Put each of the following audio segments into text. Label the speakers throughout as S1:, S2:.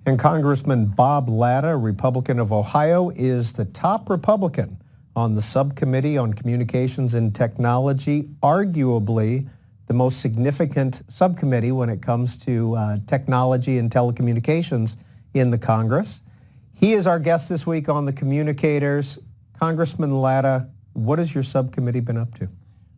S1: And Congressman Bob Latta, Republican of Ohio, is the top Republican on the subcommittee on communications and technology, arguably the most significant subcommittee when it comes to technology and telecommunications in the Congress. He is our guest this week on the Communicators. Congressman Latta, what has your subcommittee been up to?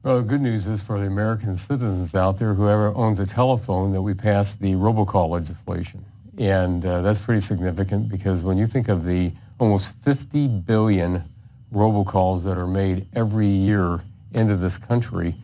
S2: Well, the good news is for the American citizens out there, whoever owns a telephone, that we passed the robocall legislation. And that's pretty significant because when you think of the almost 50 billion robocalls that are made every year into this country,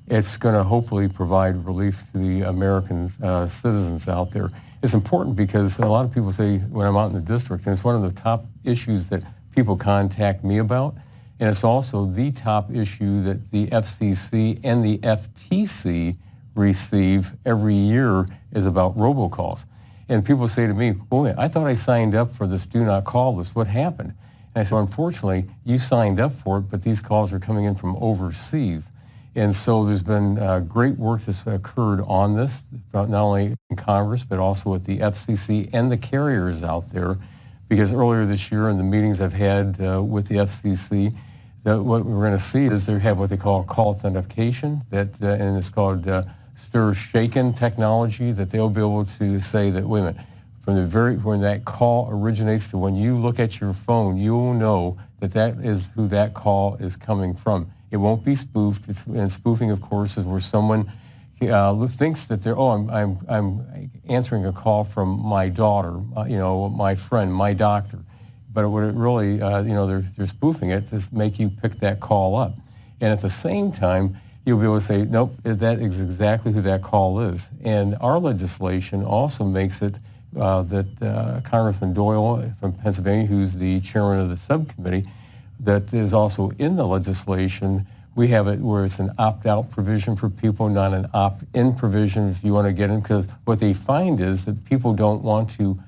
S2: it's going to hopefully provide relief to the American citizens out there. It's important because a lot of people say when I'm out in the district, and it's one of the top issues that people contact me about, and it's also the top issue that the FCC and the FTC receive every year is about robocalls. And people say to me, well, I thought I signed up for this do not call list. What happened? And I said, unfortunately, you signed up for it, but these calls are coming in from overseas. And so there's been great work that's occurred on this, not only in Congress, but also with the FCC and the carriers out there. Because earlier this year in the meetings I've had with the FCC, that what we're going to see is they have what they call call authentication, and it's called stir-shaken technology, that they'll be able to say that, wait a minute, when that call originates to when you look at your phone, you'll know that that is who that call is coming from. It won't be spoofed. And spoofing, of course, is where someone thinks that I'm answering a call from my daughter, my friend, my doctor. But what it really, they're spoofing it to make you pick that call up. And at the same time, you'll be able to say, nope, that is exactly who that call is. And our legislation also makes it that Congressman Doyle from Pennsylvania, who's the chairman of the subcommittee, that is also in the legislation. We have it where it's an opt-out provision for people, not an opt-in provision if you want to get in, because what they find is that people don't want to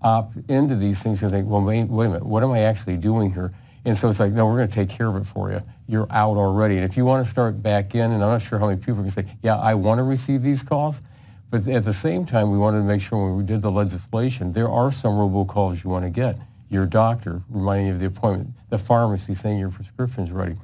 S2: opt into these things because they think, well, wait a minute, what am I actually doing here? And so it's like, no, we're going to take care of it for you. You're out already. And if you want to start back in, and I'm not sure how many people can say, yeah, I want to receive these calls, but at the same time, we wanted to make sure when we did the legislation, there are some robocalls you want to get. Your doctor reminding you of the appointment, the pharmacy saying your prescription's ready.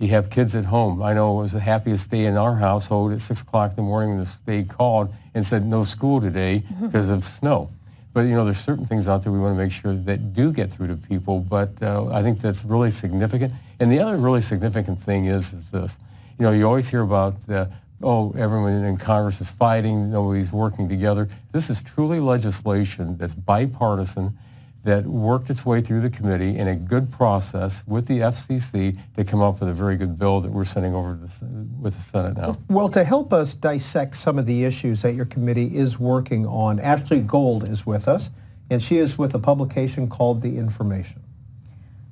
S2: You have kids at home. I know it was the happiest day in our household at 6 o'clock in the morning when they called and said no school today because of snow. But, there's certain things out there we want to make sure that do get through to people, but I think that's really significant. And the other really significant thing is this. You always hear about, everyone in Congress is fighting, nobody's working together. This is truly legislation that's bipartisan, that worked its way through the committee in a good process with the FCC to come up with a very good bill that we're sending over to with the Senate now.
S1: Well, to help us dissect some of the issues that your committee is working on, Ashley Gold is with us, and she is with a publication called The Information.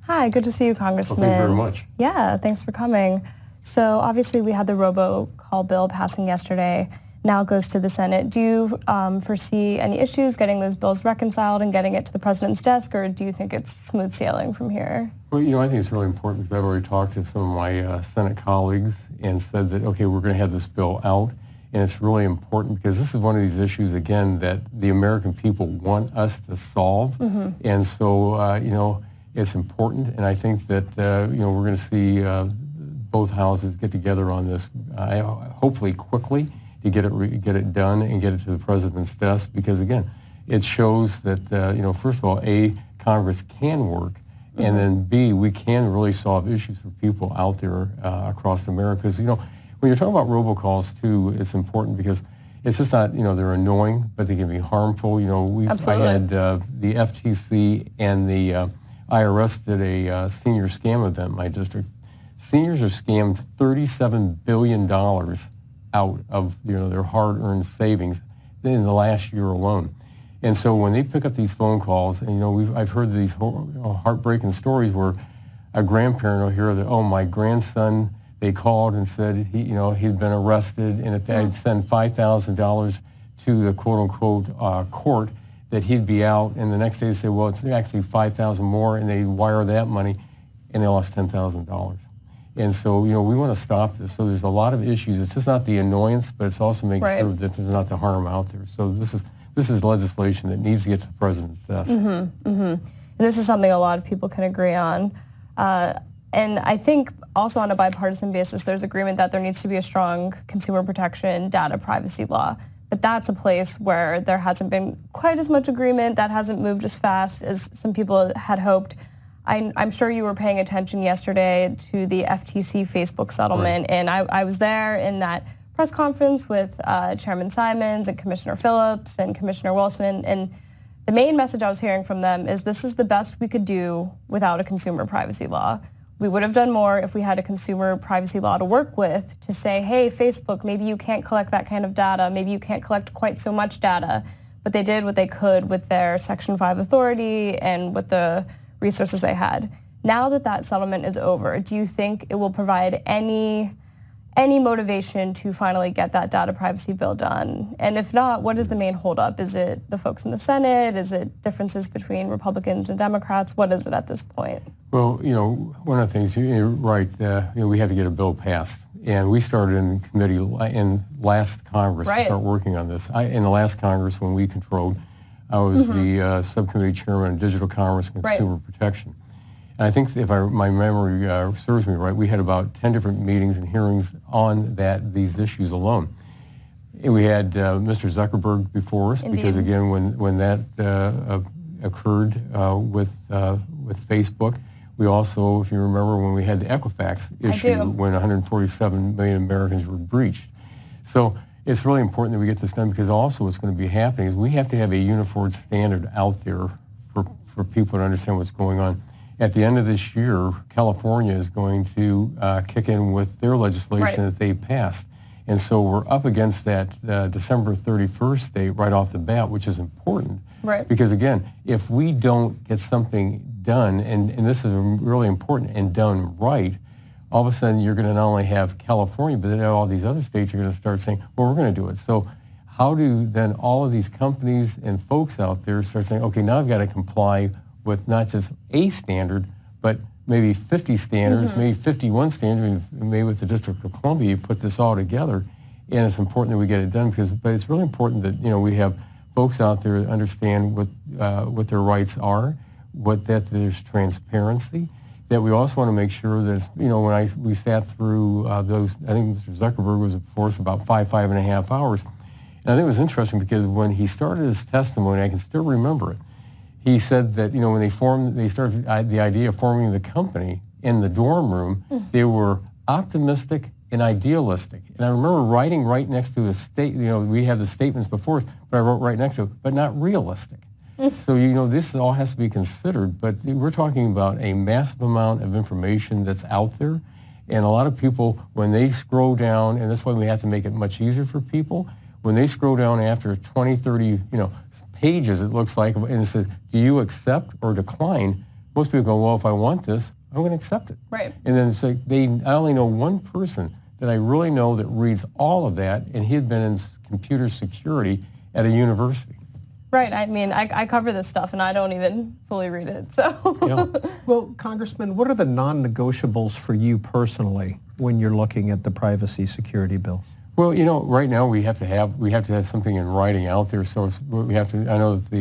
S3: Hi, good to see you, Congressman.
S2: Well, thank you very much.
S3: Yeah, thanks for coming. So obviously we had the robocall bill passing yesterday. Now it goes to the Senate. Do you foresee any issues getting those bills reconciled and getting it to the president's desk, or do you think it's smooth sailing from here?
S2: Well, I think it's really important because I've already talked to some of my Senate colleagues and said that, okay, we're going to have this bill out, and it's really important because this is one of these issues, again, that the American people want us to solve, and so, it's important, and I think that, we're going to see both houses get together on this, hopefully quickly, to get it done and get it to the president's desk, because again, it shows that first of all, A, Congress can work, and then B, we can really solve issues for people out there across America. Because when you're talking about robocalls too, it's important because it's just not they're annoying, but they can be harmful. I had the FTC and the IRS did a senior scam event in my district. Seniors are scammed $37 billion out of their hard-earned savings in the last year alone. And so when they pick up these phone calls, and I've heard these heartbreaking stories where a grandparent will hear that, my grandson, they called and said he'd been arrested, and if I'd send $5,000 to the quote-unquote court, that he'd be out, and the next day they say, well, it's actually $5,000 more, and they wire that money, and they lost $10,000. And so, we want to stop this. So there's a lot of issues. It's just not the annoyance, but it's also making sure that there's not the harm out there. So this this is legislation that needs to get to the president's desk.
S3: And this is something a lot of people can agree on. And I think also on a bipartisan basis, there's agreement that there needs to be a strong consumer protection data privacy law. But that's a place where there hasn't been quite as much agreement. That hasn't moved as fast as some people had hoped. I'm sure you were paying attention yesterday to the FTC Facebook settlement, and I was there in that press conference with Chairman Simons and Commissioner Phillips and Commissioner Wilson, and the main message I was hearing from them is this is the best we could do without a consumer privacy law. We would have done more if we had a consumer privacy law to work with to say, hey, Facebook, maybe you can't collect that kind of data, maybe you can't collect quite so much data, but they did what they could with their Section 5 authority and with the resources they had. Now that that settlement is over, do you think it will provide any motivation to finally get that data privacy bill done? And if not, what is the main holdup? Is it the folks in the Senate? Is it differences between Republicans and Democrats? What is it at this point?
S2: Well, one of the things, you're right, we had to get a bill passed. And we started in committee in last Congress to start working on this. In the last Congress, when we controlled, I was the subcommittee chairman on digital commerce and consumer protection. And I think if my memory serves me right, we had about 10 different meetings and hearings on these issues alone. And we had Mr. Zuckerberg before us, because again, when that occurred with Facebook, we also, if you remember, when we had the Equifax issue, when 147 million Americans were breached. So it's really important that we get this done, because also what's going to be happening is we have to have a uniform standard out there for people to understand what's going on. At the end of this year, California is going to kick in with their legislation that they passed. And so we're up against that December 31st date right off the bat, which is important. Because again, if we don't get something done, and this is really important, and done right, all of a sudden you're going to not only have California, but then all these other states are going to start saying, well, we're going to do it. So how do then all of these companies and folks out there start saying, okay, now I've got to comply with not just a standard, but maybe 50 standards, maybe 51 standards, maybe with the District of Columbia, you put this all together, and it's important that we get it done, but it's really important that, we have folks out there that understand what their rights are, that there's transparency, that we also want to make sure that, when we sat through those, I think Mr. Zuckerberg was before us for about 5.5 hours, and I think it was interesting because when he started his testimony, I can still remember it. He said that, when they started the idea of forming the company in the dorm room, they were optimistic and idealistic. And I remember writing right next to a we have the statements before us, but I wrote right next to it, but not realistic. So, this all has to be considered, but we're talking about a massive amount of information that's out there. And a lot of people, when they scroll down, and that's why we have to make it much easier for people, when they scroll down after 20, 30, pages, it looks like, and it says, do you accept or decline? Most people go, well, if I want this, I'm going to accept it. And then it's like, I only know one person that I really know that reads all of that, and he had been in computer security at a university.
S3: I mean, I cover this stuff, and I don't even fully read it, so.
S1: Well, Congressman, what are the non-negotiables for you personally when you're looking at the privacy security bill?
S2: Well, right now we have to have something in writing out there. So we have to. I know that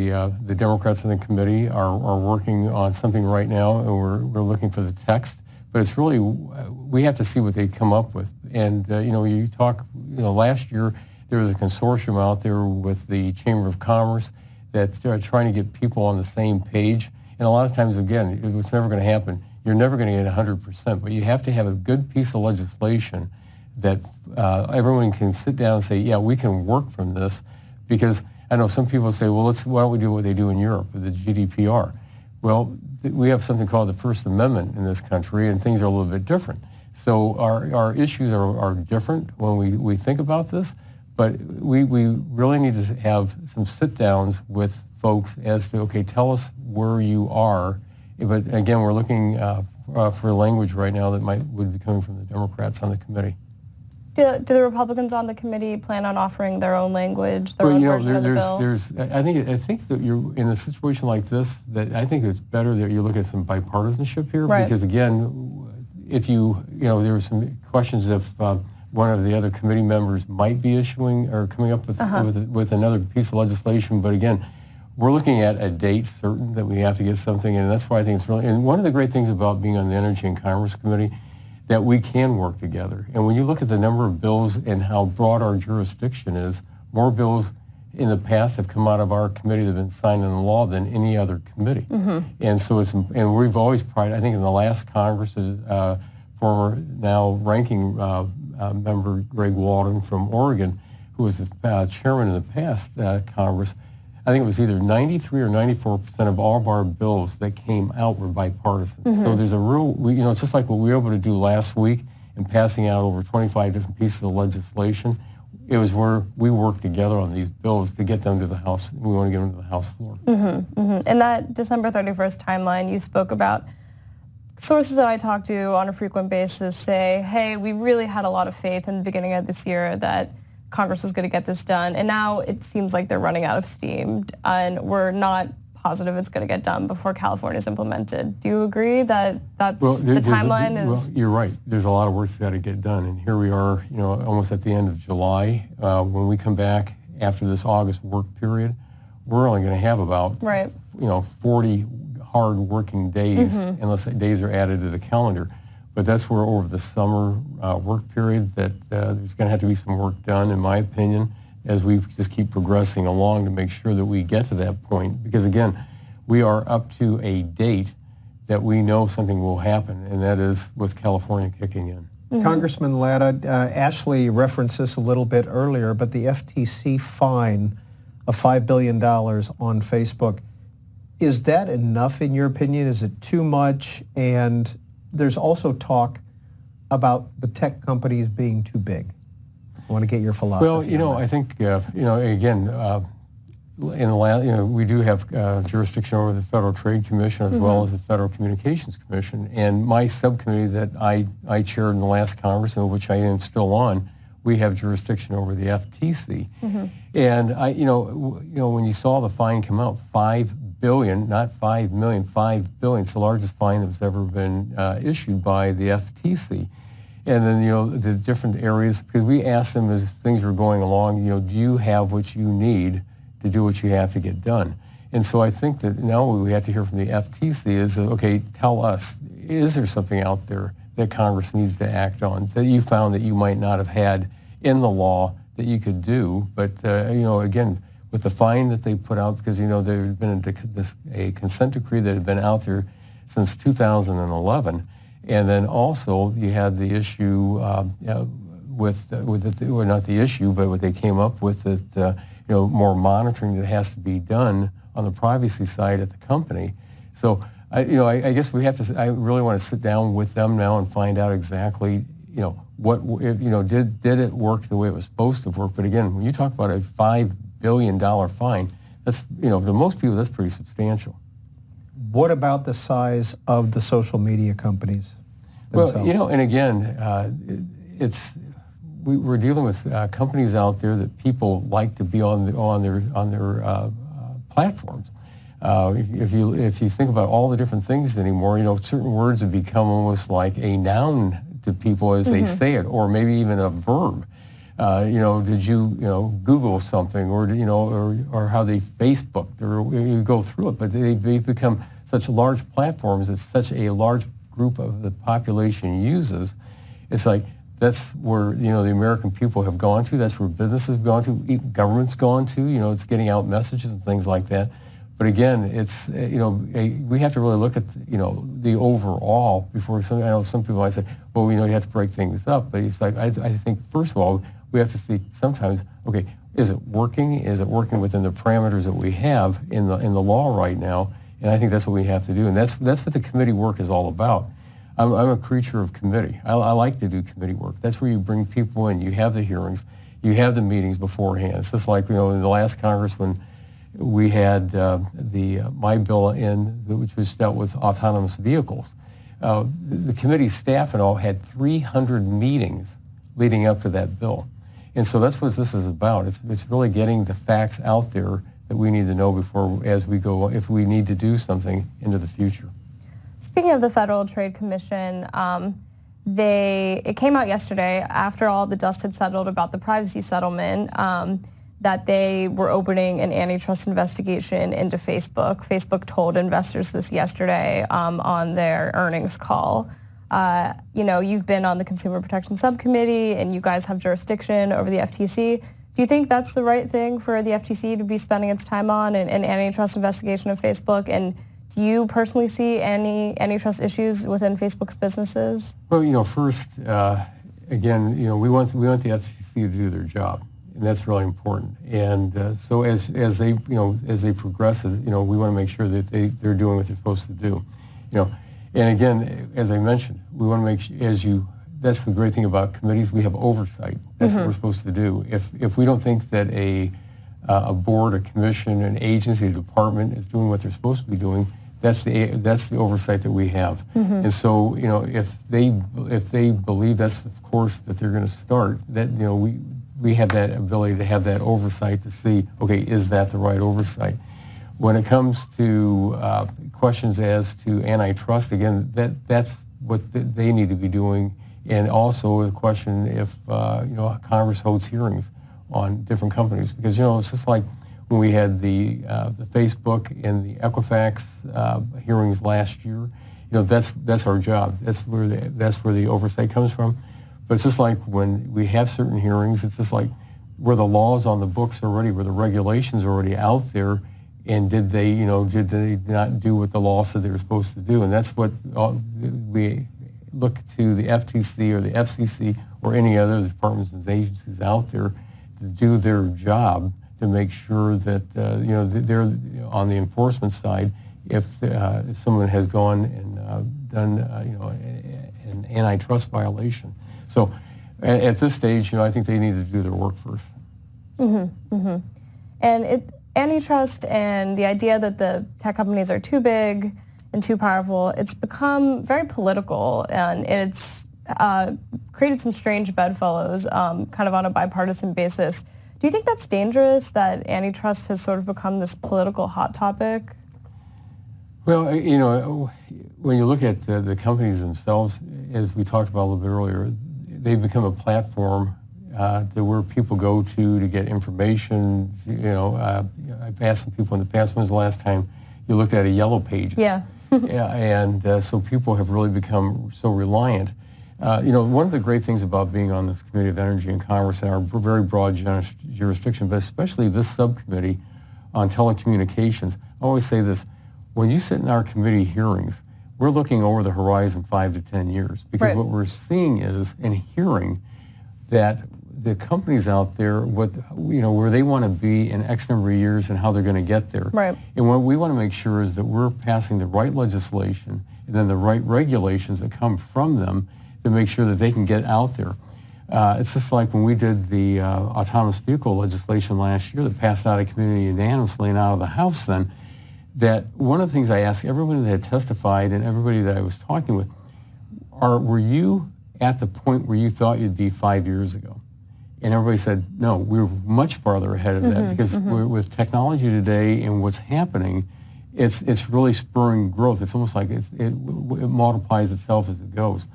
S2: the Democrats in the committee are working on something right now, and we're looking for the text. But it's really, we have to see what they come up with. And you talk. Last year there was a consortium out there with the Chamber of Commerce that's trying to get people on the same page. And a lot of times, again, it's never going to happen. You're never going to get 100%, but you have to have a good piece of legislation that everyone can sit down and say, yeah, we can work from this, because I know some people say, well, why don't we do what they do in Europe with the GDPR? Well, we have something called the First Amendment in this country, and things are a little bit different. So our issues are different when we think about this, but we really need to have some sit-downs with folks as to, okay, tell us where you are. But again, we're looking for language right now that would be coming from the Democrats on the committee.
S3: Do the Republicans on the committee plan on offering their own language, their own version of the bill?
S2: I think that you're in a situation like this, that I think it's better that you look at some bipartisanship here, because again, if there were some questions if one of the other committee members might be issuing or coming up with another piece of legislation. But again, we're looking at a date certain that we have to get something, and that's why I think it's really, and one of the great things about being on the Energy and Commerce Committee, that we can work together. And when you look at the number of bills and how broad our jurisdiction is, more bills in the past have come out of our committee that have been signed into law than any other committee. And so and we've always prided, I think in the last Congress, former now ranking member Greg Walden from Oregon, who was the chairman in the past Congress, I think it was either 93 or 94% of all of our bills that came out were bipartisan. So there's a real, it's just like what we were able to do last week in passing out over 25 different pieces of legislation. It was where we worked together on these bills to get them to the House. We want to get them to the House floor.
S3: In that December 31st timeline you spoke about, sources that I talk to on a frequent basis say, hey, we really had a lot of faith in the beginning of this year that Congress was going to get this done, and now it seems like they're running out of steam, and we're not positive it's going to get done before California is implemented. Do you agree that the timeline is?
S2: Well, you're right. There's a lot of work that's got to get done, and here we are, almost at the end of July. When we come back after this August work period, we're only going to have about 40 hard working days, unless days are added to the calendar. But that's where over the summer work period that there's going to have to be some work done, in my opinion, as we just keep progressing along to make sure that we get to that point. Because again, we are up to a date that we know something will happen, and that is with California kicking in.
S1: Congressman Latta, Ashley referenced this a little bit earlier, but the FTC fine of $5 billion on Facebook, is that enough in your opinion? Is it too much? And there's also talk about the tech companies being too big. I want to get your philosophy.
S2: Well, I think, again, in the last, we do have jurisdiction over the Federal Trade Commission as well as the Federal Communications Commission. And my subcommittee that I chaired in the last Congress, and which I am still on, we have jurisdiction over the FTC. And when you saw the fine come out, $5 billion, not 5 million, $5 billion. It's the largest fine that was ever been issued by the FTC. And then, the different areas, because we asked them as things were going along, do you have what you need to do what you have to get done? And so I think that now what we have to hear from the FTC is, okay, tell us, is there something out there that Congress needs to act on that you found that you might not have had in the law that you could do? But, again, with the fine that they put out, because, there had been a consent decree that had been out there since 2011. And then also you had the issue well, not the issue, but what they came up with, that, more monitoring that has to be done on the privacy side at the company. So, I guess we have to, I really want to sit down with them now and find out exactly, what, did it work the way it was supposed to work? But again, when you talk about a $5 billion fine, that's, to most people, that's pretty substantial.
S1: What about the size of the social media companies themselves?
S2: Well, and again, we're dealing with companies out there that people like to be on their platforms. If you think about all the different things anymore, certain words have become almost like a noun to people as they say it, or maybe even a verb. Did you Google something, or how they Facebooked, or you go through it, but they've become such large platforms that such a large group of the population uses. It's like that's where the American people have gone to. That's where businesses have gone to. Government's gone to. It's getting out messages and things like that. But again, it's we have to really look at the overall before. I know some people might say, well, you have to break things up. But it's like I think first of all we have to see sometimes. Okay, is it working? Is it working within the parameters that we have in the law right now? And I think that's what we have to do, and that's what the committee work is all about. I'm a creature of committee. I like to do committee work. That's where you bring people in. You have the hearings. You have the meetings beforehand. It's just like in the last Congress when we had my bill in, which was dealt with autonomous vehicles. The committee staff and all had 300 meetings leading up to that bill. And so that's what this is about. It's really getting the facts out there that we need to know before, as we go, if we need to do something into the future.
S3: Speaking of the Federal Trade Commission, it came out yesterday after all the dust had settled about the privacy settlement that they were opening an antitrust investigation into Facebook. Facebook told investors this yesterday on their earnings call. You've been on the Consumer Protection Subcommittee and you guys have jurisdiction over the FTC. Do you think that's the right thing for the FTC to be spending its time on, an antitrust investigation of Facebook? And do you personally see any antitrust issues within Facebook's businesses?
S2: Well, first, again, we want the FTC to do their job, and that's really important. And so as they progress, we want to make sure that they're doing what they're supposed to do. And again, as I mentioned, we want to make sure, that's the great thing about committees, we have oversight. That's what we're supposed to do. If we don't think that a board, a commission, an agency, a department is doing what they're supposed to be doing, that's the oversight that we have. And so, if they believe that's the course that they're going to start, that we have that ability to have that oversight to see, okay, is that the right oversight? When it comes to questions as to antitrust, again, that's what they need to be doing. And also the question if Congress holds hearings on different companies, because it's just like when we had the Facebook and the Equifax hearings last year. That's our job. That's where the oversight comes from. But it's just like when we have certain hearings, it's just like were the laws on the books already, were the regulations already out there, and did they not do what the law said they were supposed to do? And that's what we look to the FTC or the FCC or any other departments and agencies out there to do their job to make sure that they're on the enforcement side. If someone has gone and done an antitrust violation, so at this stage, I think they need to do their work first.
S3: And antitrust and the idea that the tech companies are too big and too powerful, it's become very political, and it's created some strange bedfellows kind of on a bipartisan basis. Do you think that's dangerous, that antitrust has sort of become this political hot topic?
S2: Well, when you look at the companies themselves, as we talked about a little bit earlier, they've become a platform where people go to get information. I've asked some people in the past, when was the last time you looked at a Yellow Pages? Yeah. And so people have really become so reliant. One of the great things about being on this Committee of Energy and Commerce and our very broad jurisdiction, but especially this subcommittee on telecommunications, I always say this: when you sit in our committee hearings, we're looking over the horizon 5 to 10 years, because what we're seeing is and hearing that the companies out there, where they want to be in X number of years and how they're going to get there. Right. And what we want to make sure is that we're passing the right legislation and then the right regulations that come from them to make sure that they can get out there. It's just like when we did the autonomous vehicle legislation last year that passed out of committee unanimously and out of the House then, that one of the things I asked everybody that had testified and everybody that I was talking with, were you at the point where you thought you'd be 5 years ago? And everybody said, no, we're much farther ahead of that, because with technology today and what's happening, it's really spurring growth. It's almost like it multiplies itself as it goes.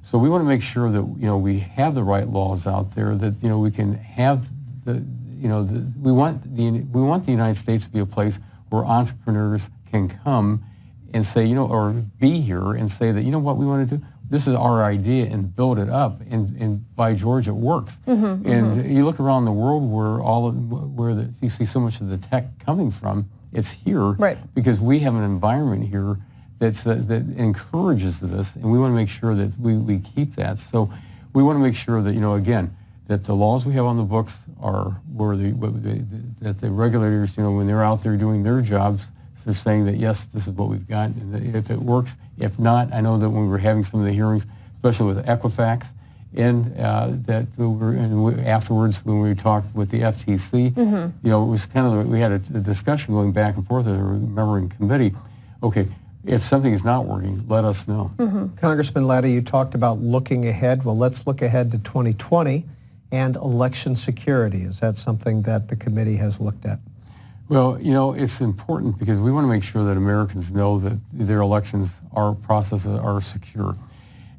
S2: So we want to make sure that we have the right laws out there, that we can have we want the United States to be a place where entrepreneurs can come and say, or be here and say that, what we want to do? This is our idea, and build it up, and by George, it works. And you look around the world where you see so much of the tech coming from, it's here, because we have an environment here that encourages this, and we want to make sure that we keep that. So we want to make sure that, again, that the laws we have on the books are that the regulators, when they're out there doing their jobs, they're saying that, yes, this is what we've got, and if it works. If not, I know that when we were having some of the hearings, especially with Equifax, and afterwards when we talked with the FTC, it was kind of, we had a discussion going back and forth, I remember in committee, okay, if something is not working, let us know.
S1: Congressman Latta, you talked about looking ahead. Well, let's look ahead to 2020 and election security. Is that something that the committee has looked at?
S2: Well, it's important because we want to make sure that Americans know that their elections, our processes are secure.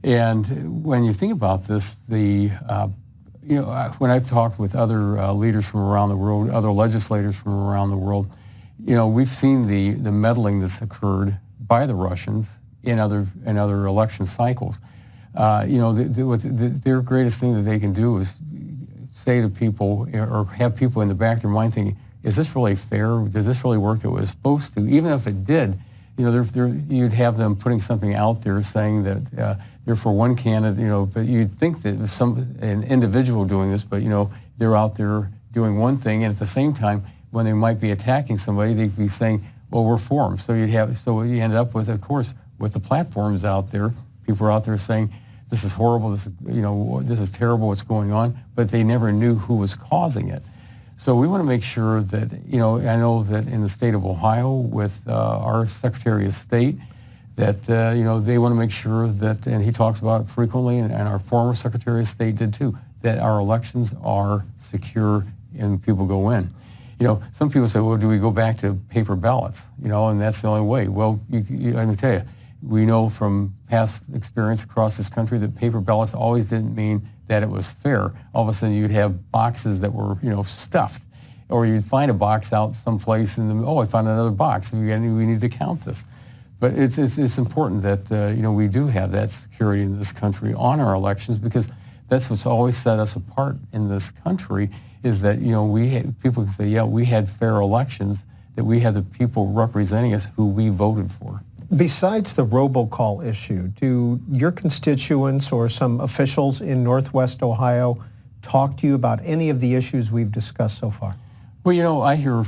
S2: And when you think about this, when I've talked with other leaders from around the world, other legislators from around the world, we've seen the meddling that's occurred by the Russians in other election cycles. Their greatest thing that they can do is say to people or have people in the back of their mind thinking, is this really fair? Does this really work that it was supposed to? Even if it did, you'd have them putting something out there saying that they're for one candidate, but you'd think that it was an individual doing this, but, they're out there doing one thing, and at the same time, when they might be attacking somebody, they'd be saying, well, we're for them. So you end up with, of course, with the platforms out there, people are out there saying, this is horrible, this is terrible, what's going on, but they never knew who was causing it. So we want to make sure that, I know that in the state of Ohio with our Secretary of State, that, they want to make sure that, and he talks about it frequently, and our former Secretary of State did too, that our elections are secure and people go in. Some people say, well, do we go back to paper ballots? And that's the only way. Well, let me tell you, we know from past experience across this country that paper ballots always didn't mean that it was fair. All of a sudden you'd have boxes that were, stuffed. Or you'd find a box out someplace and I found another box. We need to count this. But it's important that, we do have that security in this country on our elections, because that's what's always set us apart in this country, is that, people can say, yeah, we had fair elections, that we had the people representing us who we voted for.
S1: Besides the robocall issue, do your constituents or some officials in Northwest Ohio talk to you about any of the issues we've discussed so far?
S2: Well, I hear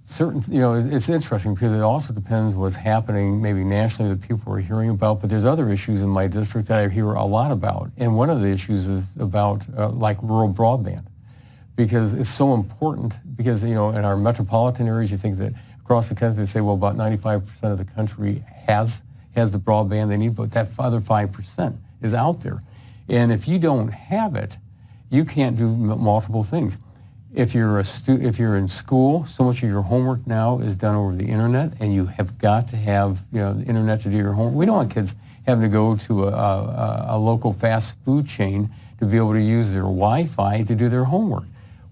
S2: certain, it's interesting because it also depends what's happening maybe nationally that people are hearing about, but there's other issues in my district that I hear a lot about. And one of the issues is about like rural broadband, because it's so important, because, in our metropolitan areas, you think that across the country, they say, well, about 95% of the country has the broadband they need, but that other 5% is out there. And if you don't have it, you can't do multiple things. If you're in school, so much of your homework now is done over the internet, and you have got to have the internet to do your homework. We don't want kids having to go to a local fast food chain to be able to use their Wi-Fi to do their homework.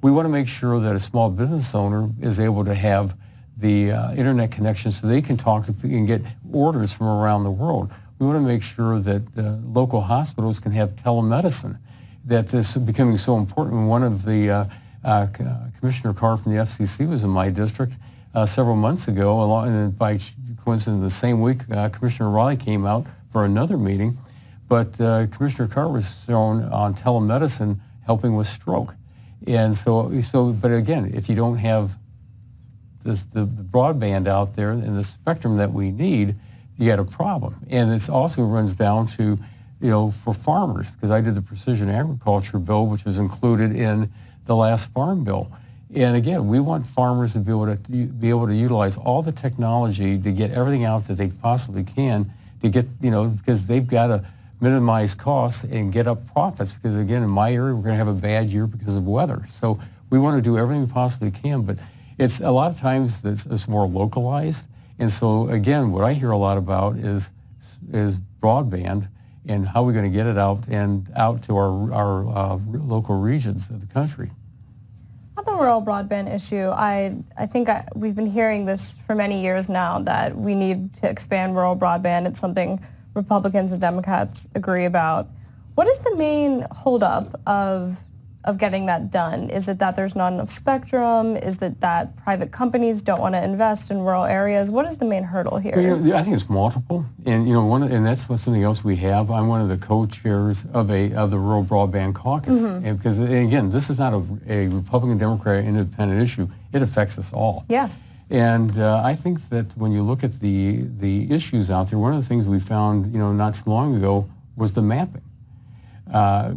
S2: We want to make sure that a small business owner is able to have the internet connection so they can talk to and get orders from around the world. We want to make sure that local hospitals can have telemedicine. That is becoming so important. One of the Commissioner Carr from the FCC was in my district several months ago, and by coincidence the same week Commissioner Raleigh came out for another meeting, but Commissioner Carr was shown on telemedicine helping with stroke. And but again, if you don't have the broadband out there and the spectrum that we need, you got a problem. And it also runs down to, for farmers, because I did the precision agriculture bill, which was included in the last farm bill. And again, we want farmers to be able to utilize all the technology to get everything out that they possibly can to get, because they've got to minimize costs and get up profits, because again, in my area, we're going to have a bad year because of weather. So we want to do everything we possibly can, but it's a lot of times it's more localized. And so again, what I hear a lot about is broadband and how we're going to get it out to our local regions of the country.
S3: On the rural broadband issue, I think we've been hearing this for many years now, that we need to expand rural broadband. It's something Republicans and Democrats agree about. What is the main holdup of getting that done? Is it that there's not enough spectrum? Is it that private companies don't want to invest in rural areres? What is the main hurdle here?
S2: Well, I think it's multiple, and and that's something else we have. I'm one of the co-chairs of the Rural Broadband Caucus, and because again, this is not a Republican, Democrat, independent issue. It affects us all.
S3: Yeah.
S2: And I think that when you look at the issues out there, one of the things we found, not too long ago was the mapping.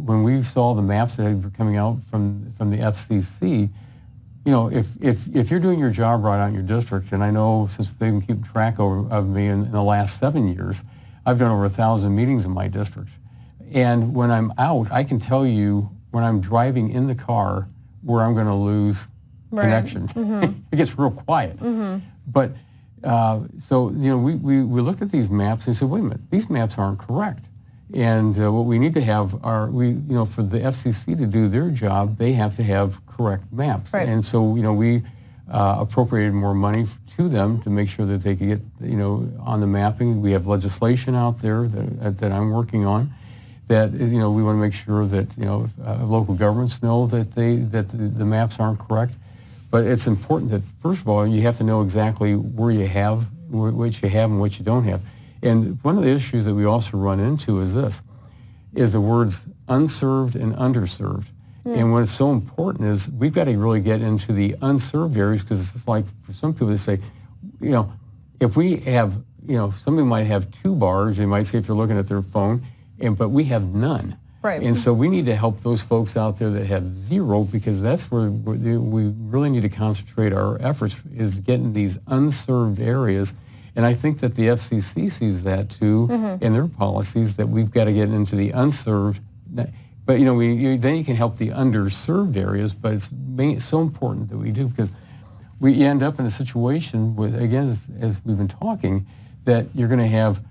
S2: When we saw the maps that were coming out from the FCC, if you're doing your job right out in your district, and I know since they've been keeping track of me in the last 7 years, I've done over 1,000 meetings in my district. And when I'm out, I can tell you when I'm driving in the car where I'm going to lose connection. It gets real quiet. But we looked at these maps and said, wait a minute, these maps aren't correct. And what we need to have are, for the FCC to do their job, they have to have correct maps.
S3: Right.
S2: And so, we appropriated more money to them to make sure that they could get, on the mapping. We have legislation out there that I'm working on that, we want to make sure that, local governments know that the maps aren't correct. But it's important that, first of all, you have to know exactly where you have, what you have and what you don't have. And one of the issues that we also run into is the words unserved and underserved. And what's so important is we've got to really get into the unserved areas, because it's like for some people they say, if we have, somebody might have 2 bars, they might say if they're looking at their phone, but we have none.
S3: Right.
S2: And so we need to help those folks out there that have 0, because that's where we really need to concentrate our efforts, is getting these unserved areas. And I think that the FCC sees that too in their policies, that we've got to get into the unserved. But then you can help the underserved areas. But it's so important that we do, because we end up in a situation with, again, as we've been talking, that you're going to have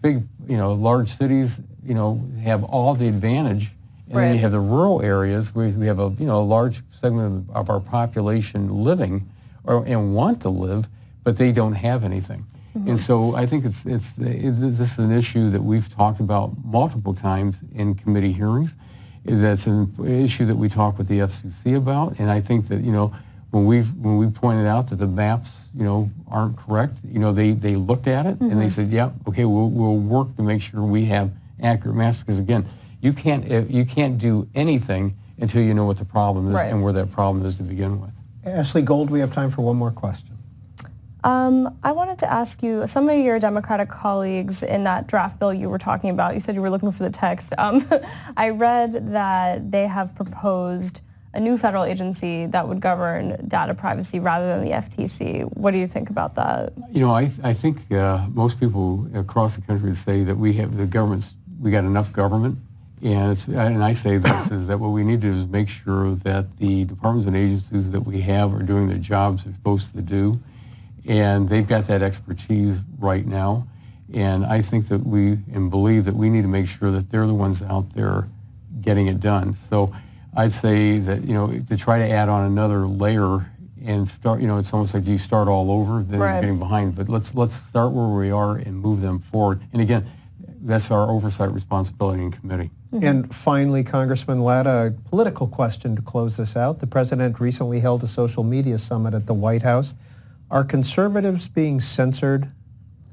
S2: big, large cities, have all the advantage, and then you have the rural areas where we have a large segment of our population living and want to live, but they don't have anything. And so I think this is an issue that we've talked about multiple times in committee hearings. That's an issue that we talk with the FCC about, and I think that when we pointed out that the maps aren't correct, they looked at it and they said, yeah, okay, we'll work to make sure we have accurate maps, because again, you can't do anything until you know what the problem is and where that problem is to begin with.
S1: Ashley Gold, we have time for one more question.
S3: I wanted to ask you, some of your Democratic colleagues in that draft bill you were talking about, you said you were looking for the text. I read that they have proposed a new federal agency that would govern data privacy rather than the FTC. What do you think about that?
S2: I think most people across the country say that we got enough government. And I say this, is that what we need to do is make sure that the departments and agencies that we have are doing their jobs they're supposed to do. And they've got that expertise right now. And I think that believe that we need to make sure that they're the ones out there getting it done. So I'd say that, to try to add on another layer and start, it's almost like, do you start all over? Then you're getting behind. But let's start where we are and move them forward. And again, that's our oversight responsibility in committee.
S1: And finally, Congressman Latta, a political question to close this out. The president recently held a social media summit at the White House. Are conservatives being censored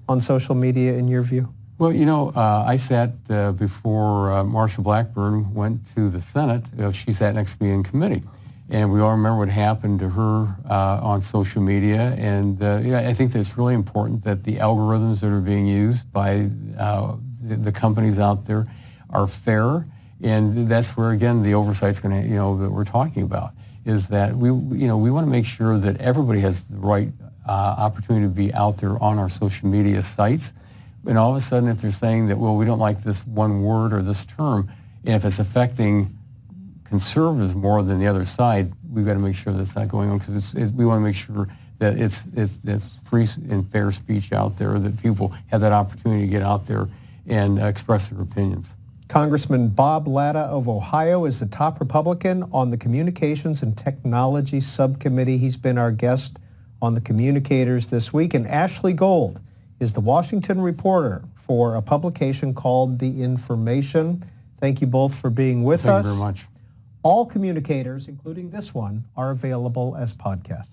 S1: on social media in your view?
S2: Well, I sat before Marsha Blackburn went to the Senate. She sat next to me in committee. And we all remember what happened to her on social media. And I think that it's really important that the algorithms that are being used by the companies out there are fair. And that's where, again, the oversight's going to, that we're talking about, is that we want to make sure that everybody has the right opportunity to be out there on our social media sites. And all of a sudden, if they're saying that, well, we don't like this one word or this term, and if it's affecting conservatives more than the other side, we've got to make sure that's not going on, because we want to make sure that it's free and fair speech out there, that people have that opportunity to get out there and express their opinions.
S1: Congressman Bob Latta of Ohio is the top Republican on the Communications and Technology Subcommittee. He's been our guest on the Communicators this week. And Ashley Gold is the Washington reporter for a publication called The Information. Thank you both for being with us.
S2: Thank you very much.
S1: All Communicators, including this one, are available as podcasts.